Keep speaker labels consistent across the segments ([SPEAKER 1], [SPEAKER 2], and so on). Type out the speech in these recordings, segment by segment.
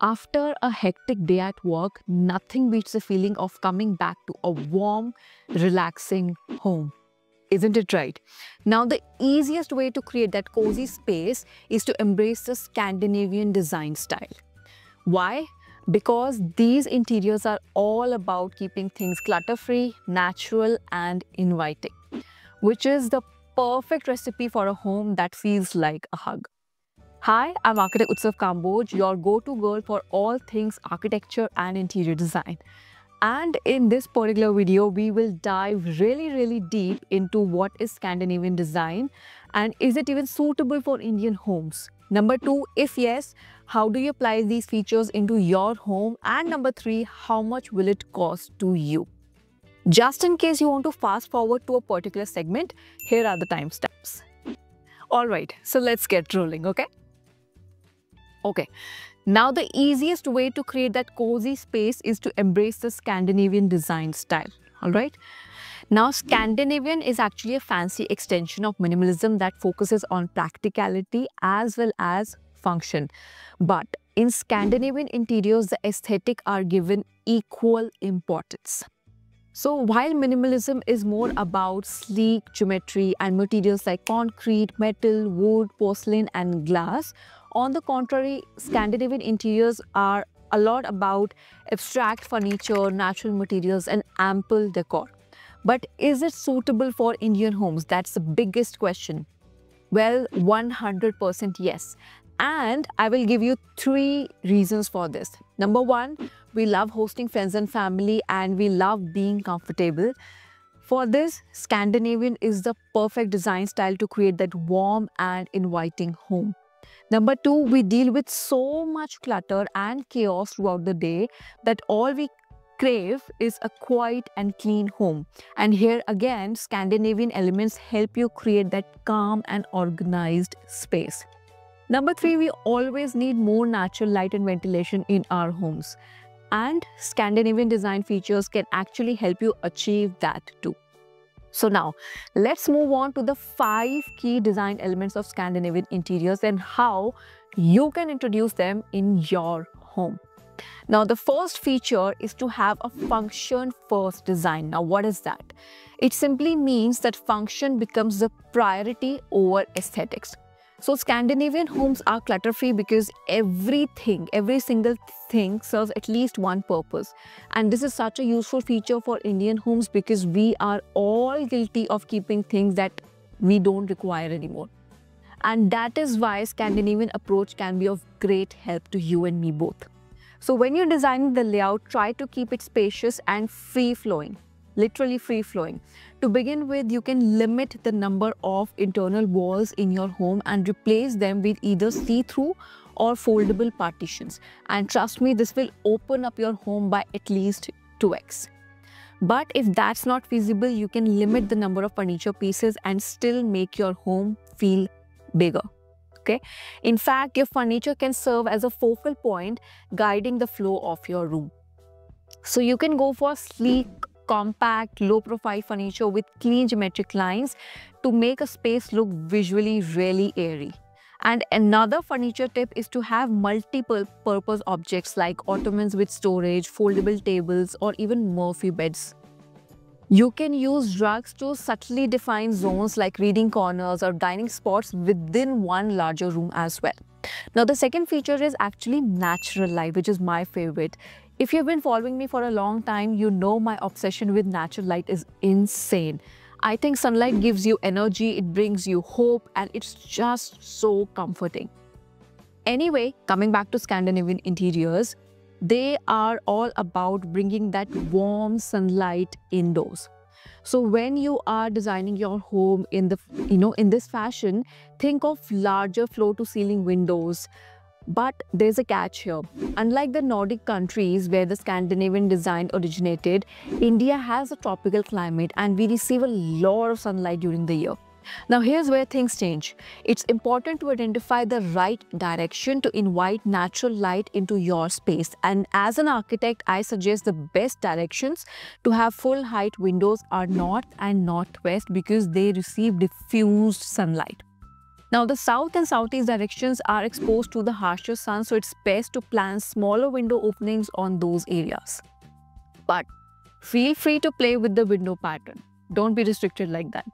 [SPEAKER 1] After a hectic day at work, nothing beats the feeling of coming back to a warm, relaxing home. Isn't it right? Now, the easiest way to create that cozy space is to embrace the Scandinavian design style. Why? Because these interiors are all about keeping things clutter-free, natural, and inviting, which is the perfect recipe for a home that feels like a hug. Hi, I'm architect Utsav Kamboj, your go-to girl for all things architecture and interior design. And in this particular video, we will dive really deep into what is Scandinavian design and is it even suitable for Indian homes. Number 2, if yes, how do you apply these features into your home? And number 3, how much will it cost to you? Just in case you want to fast forward to a particular segment, here are the timestamps. Alright, so let's get rolling, okay? Okay, now the easiest way to create that cozy space is to embrace the Scandinavian design style, all right? Now, Scandinavian is actually a fancy extension of minimalism that focuses on practicality as well as function. But in Scandinavian interiors, the aesthetic are given equal importance. So while minimalism is more about sleek geometry and materials like concrete, metal, wood, porcelain and glass, on the contrary, Scandinavian interiors are a lot about abstract furniture, natural materials and ample decor. But is it suitable for Indian homes? That's the biggest question. Well, 100% yes. And I will give you 3 reasons for this. Number 1, we love hosting friends and family and we love being comfortable. For this, Scandinavian is the perfect design style to create that warm and inviting home. Number 2, we deal with so much clutter and chaos throughout the day that all we crave is a quiet and clean home. And here again, Scandinavian elements help you create that calm and organized space. Number 3, we always need more natural light and ventilation in our homes. And Scandinavian design features can actually help you achieve that too. So now, let's move on to the 5 key design elements of Scandinavian interiors and how you can introduce them in your home. Now, the first feature is to have a function-first design. Now, what is that? It simply means that function becomes the priority over aesthetics. So Scandinavian homes are clutter-free because every single thing serves at least one purpose. And this is such a useful feature for Indian homes because we are all guilty of keeping things that we don't require anymore. And that is why Scandinavian approach can be of great help to you and me both. So when you're designing the layout, try to keep it spacious and free-flowing. Literally free-flowing. To begin with, you can limit the number of internal walls in your home and replace them with either see-through or foldable partitions. And trust me, this will open up your home by at least 2x. But if that's not feasible, you can limit the number of furniture pieces and still make your home feel bigger. Okay? In fact, your furniture can serve as a focal point guiding the flow of your room. So you can go for sleek, compact, low-profile furniture with clean geometric lines to make a space look visually really airy. And another furniture tip is to have multiple purpose objects like ottomans with storage, foldable tables, or even Murphy beds. You can use rugs to subtly define zones like reading corners or dining spots within one larger room as well. Now, the second feature is actually natural light, which is my favorite. If you've been following me for a long time, you know my obsession with natural light is insane. I think sunlight gives you energy, it brings you hope, and it's just so comforting. Anyway, coming back to Scandinavian interiors, they are all about bringing that warm sunlight indoors. So when you are designing your home in this fashion, think of larger floor-to-ceiling windows. But there's a catch here. Unlike the Nordic countries where the Scandinavian design originated, India has a tropical climate and we receive a lot of sunlight during the year. Now here's where things change. It's important to identify the right direction to invite natural light into your space. And as an architect, I suggest the best directions to have full height windows are north and northwest because they receive diffused sunlight. Now, the south and southeast directions are exposed to the harsher sun, so it's best to plan smaller window openings on those areas. But feel free to play with the window pattern. Don't be restricted like that.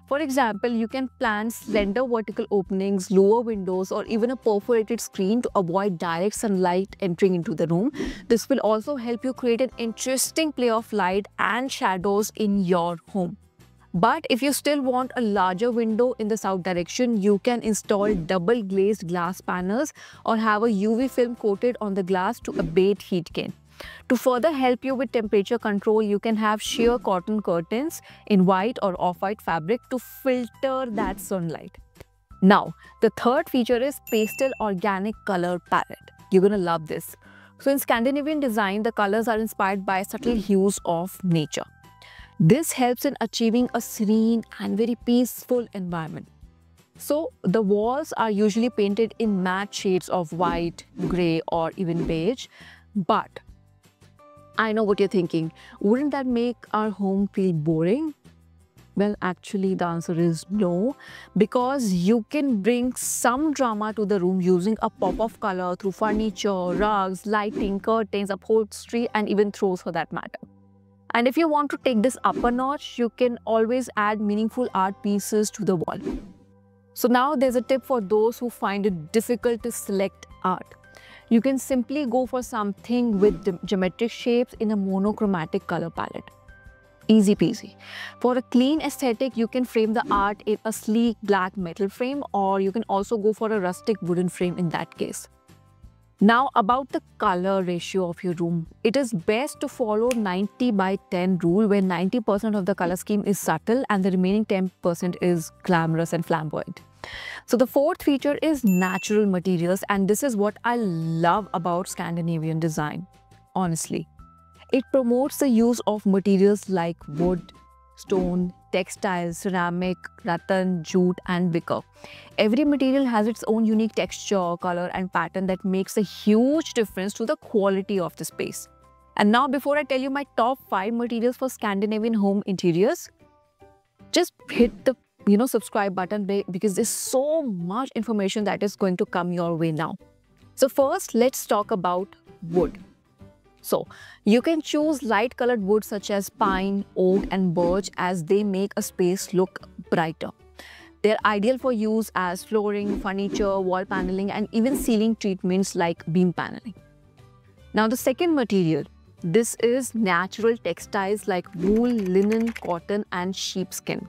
[SPEAKER 1] For example, you can plan slender vertical openings, lower windows, or even a perforated screen to avoid direct sunlight entering into the room. This will also help you create an interesting play of light and shadows in your home. But if you still want a larger window in the south direction, you can install double glazed glass panels or have a UV film coated on the glass to abate heat gain. To further help you with temperature control, you can have sheer cotton curtains in white or off-white fabric to filter that sunlight. Now, the third feature is pastel organic color palette. You're gonna love this. So in Scandinavian design, the colors are inspired by subtle hues of nature. This helps in achieving a serene and very peaceful environment. So the walls are usually painted in matte shades of white, grey, or even beige. But I know what you're thinking. Wouldn't that make our home feel boring? Well, actually, the answer is no, because you can bring some drama to the room using a pop of color through furniture, rugs, lighting, curtains, upholstery, and even throws for that matter. And if you want to take this up a notch, you can always add meaningful art pieces to the wall. So now there's a tip for those who find it difficult to select art. You can simply go for something with geometric shapes in a monochromatic color palette. Easy peasy. For a clean aesthetic, you can frame the art in a sleek black metal frame, or you can also go for a rustic wooden frame in that case. Now about the color ratio of your room. It is best to follow 90/10 rule, where 90% of the color scheme is subtle and the remaining 10% is glamorous and flamboyant. So the fourth feature is natural materials, and this is what I love about Scandinavian design, honestly. It promotes the use of materials like wood, stone, textiles, ceramic, rattan, jute, and wicker. Every material has its own unique texture, color, and pattern that makes a huge difference to the quality of the space. And now, before I tell you my top 5 materials for Scandinavian home interiors, just hit the subscribe button, because there's so much information that is going to come your way now. So first, let's talk about wood. So you can choose light colored wood such as pine, oak, and birch, as they make a space look brighter. They're ideal for use as flooring, furniture, wall paneling, and even ceiling treatments like beam paneling. Now the second material, this is natural textiles like wool, linen, cotton, and sheepskin.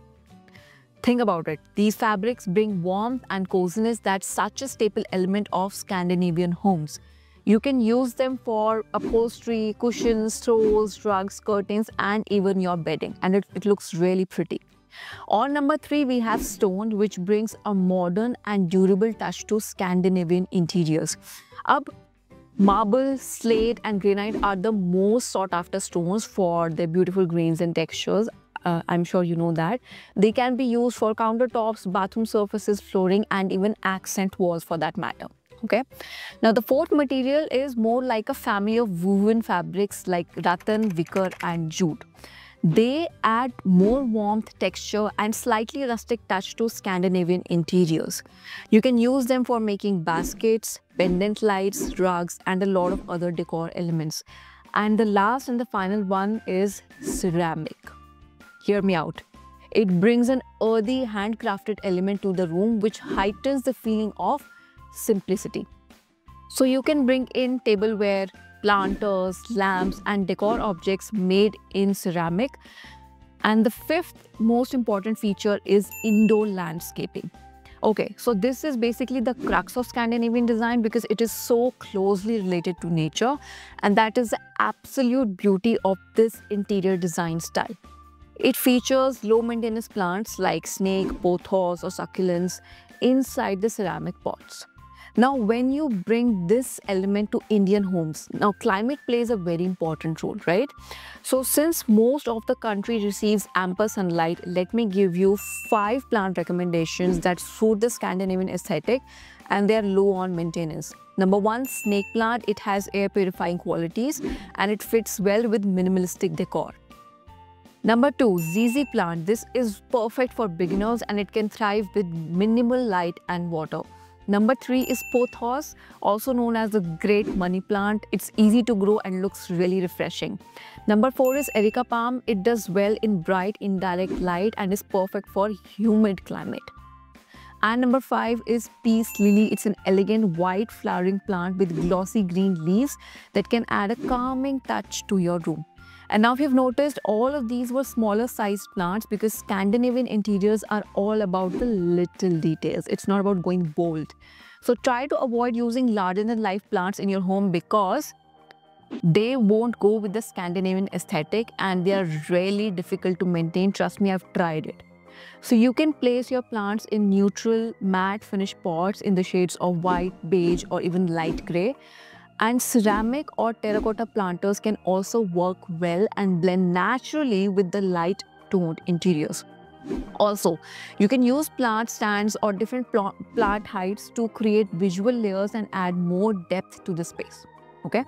[SPEAKER 1] Think about it. These fabrics bring warmth and coziness that's such a staple element of Scandinavian homes. You can use them for upholstery, cushions, throws, rugs, curtains, and even your bedding. And it looks really pretty. On number 3, we have stone, which brings a modern and durable touch to Scandinavian interiors. Marble, slate, and granite are the most sought after stones for their beautiful grains and textures. I'm sure you know that. They can be used for countertops, bathroom surfaces, flooring, and even accent walls for that matter. Okay. Now the fourth material is more like a family of woven fabrics like rattan, wicker, and jute. They add more warmth, texture, and slightly rustic touch to Scandinavian interiors. You can use them for making baskets, pendant lights, rugs, and a lot of other decor elements. And the last and the final one is ceramic. Hear me out. It brings an earthy, handcrafted element to the room, which heightens the feeling of simplicity. So you can bring in tableware, planters, lamps, and decor objects made in ceramic. And the fifth most important feature is indoor landscaping. Okay, so this is basically the crux of Scandinavian design, because it is so closely related to nature, and that is the absolute beauty of this interior design style. It features low-maintenance plants like snake, pothos, or succulents inside the ceramic pots. Now, when you bring this element to Indian homes, now climate plays a very important role, right? So since most of the country receives ample sunlight, let me give you 5 plant recommendations that suit the Scandinavian aesthetic, and they are low on maintenance. Number 1, snake plant. It has air purifying qualities and it fits well with minimalistic decor. Number 2, ZZ plant. This is perfect for beginners and it can thrive with minimal light and water. Number 3 is pothos, also known as the great money plant. It's easy to grow and looks really refreshing. Number 4 is Erica palm. It does well in bright indirect light and is perfect for humid climate. And number 5 is peace lily. It's an elegant white flowering plant with glossy green leaves that can add a calming touch to your room. And now if you've noticed, all of these were smaller sized plants because Scandinavian interiors are all about the little details. It's not about going bold. So try to avoid using larger than life plants in your home because they won't go with the Scandinavian aesthetic and they are really difficult to maintain. Trust me, I've tried it. So you can place your plants in neutral matte finish pots in the shades of white, beige or even light grey. And ceramic or terracotta planters can also work well and blend naturally with the light toned interiors. Also, you can use plant stands or different plant heights to create visual layers and add more depth to the space. Okay,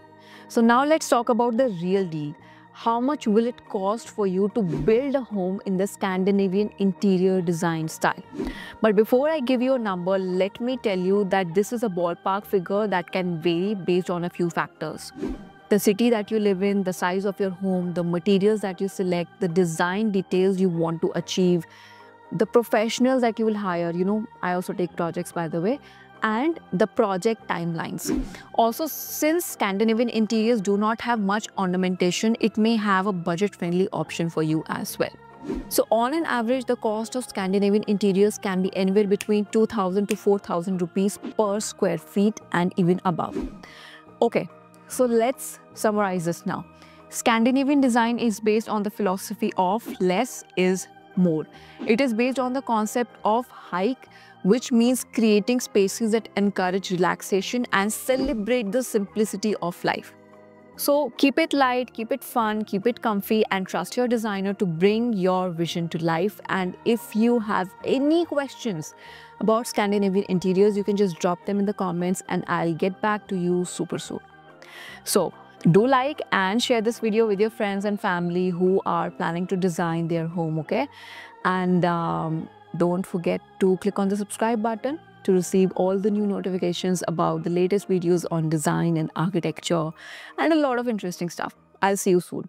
[SPEAKER 1] so now let's talk about the real deal. How much will it cost for you to build a home in the Scandinavian interior design style? But before I give you a number, let me tell you that this is a ballpark figure that can vary based on a few factors. The city that you live in, the size of your home, the materials that you select, the design details you want to achieve, the professionals that you will hire. You know, I also take projects, by the way, and the project timelines. Also, since Scandinavian interiors do not have much ornamentation, it may have a budget-friendly option for you as well. So on an average, the cost of Scandinavian interiors can be anywhere between 2,000 to 4,000 rupees per square feet and even above. Okay, so let's summarize this now. Scandinavian design is based on the philosophy of less is more. It is based on the concept of hike, which means creating spaces that encourage relaxation and celebrate the simplicity of life. So keep it light, keep it fun, keep it comfy, and trust your designer to bring your vision to life. And if you have any questions about Scandinavian interiors, you can just drop them in the comments and I'll get back to you super soon. So do like and share this video with your friends and family who are planning to design their home, okay? And don't forget to click on the subscribe button to receive all the new notifications about the latest videos on design and architecture and a lot of interesting stuff. I'll see you soon.